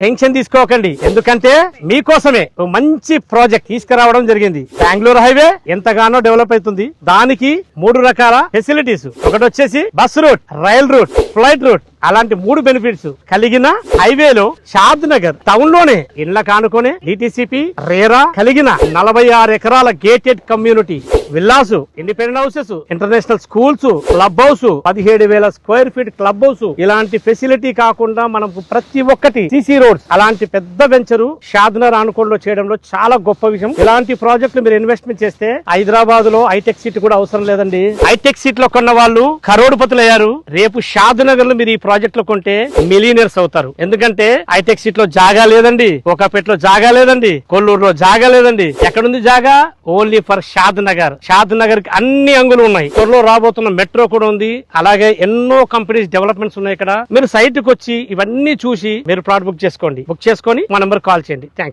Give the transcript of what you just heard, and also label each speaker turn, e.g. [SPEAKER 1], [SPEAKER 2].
[SPEAKER 1] Tension తీసుకోకండి, ఎందుకంటే మీకోసమే ఓ మంచి ప్రాజెక్ట్ తీసుకురావడం జరిగింది. బెంగళూరు హైవే ఎంతగానో డెవలప్ అవుతుంది. దానికి 3 రకాల ఫెసిలిటీస్, ఒకటి వచ్చేసి bus route, rail route, flight route, అలాంటి 3 బెనిఫిట్స్ కలిగిన హైవేలో షాద్ నగర్ టౌన్ లోనే ఇండ్ల కానుకొని డిటిసిపి రేరా కలిగిన 46 ఎకరాల gated community villas, independent houses, international schools, club house, 17,000 square feet club house, ఇలాంటి ఫెసిలిటీ కాకుండా మనకు ప్రతి ఒక్కటి సిసి రోడ్స్, అలాంటి పెద్ద వెంచరు షాద్నగర్ ఆనుకోంలో చేయడంలో చాలా గొప్ప విషయం. ఇలాంటి ప్రాజెక్టులు మీరు ఇన్వెస్ట్మెంట్ చేస్తే హైదరాబాద్ లో హైటెక్ సిటీ కూడా అవసరం లేదండి. హైటెక్ సిటీ లో కొన్న వాళ్ళు కరోడుపతులు అయ్యారు. రేపు షాద్ నగర్ లో మీరు ఈ ప్రాజెక్ట్ లో కొంటే మిలియనర్స్ అవుతారు. ఎందుకంటే హైటెక్ సిటీ లో జాగా లేదండి, కోకాపేటలో జాగా లేదండి, కొల్లూరులో జాగా లేదండి. ఎక్కడుంది జాగా? ఓన్లీ ఫర్ షాద్ నగర్. షాద్ నగర్ కి అన్ని అంగులు ఉన్నాయి. త్వరలో రాబోతున్న మెట్రో కూడా ఉంది. అలాగే ఎన్నో కంపెనీస్ డెవలప్మెంట్స్ ఉన్నాయి ఇక్కడ. మీరు సైట్ కి వచ్చి ఇవన్నీ చూసి మీరు ప్లాట్ బుక్ చేసుకోండి. బుక్ చేసుకొని మా నెంబర్ కాల్ చేయండి. థ్యాంక్స్.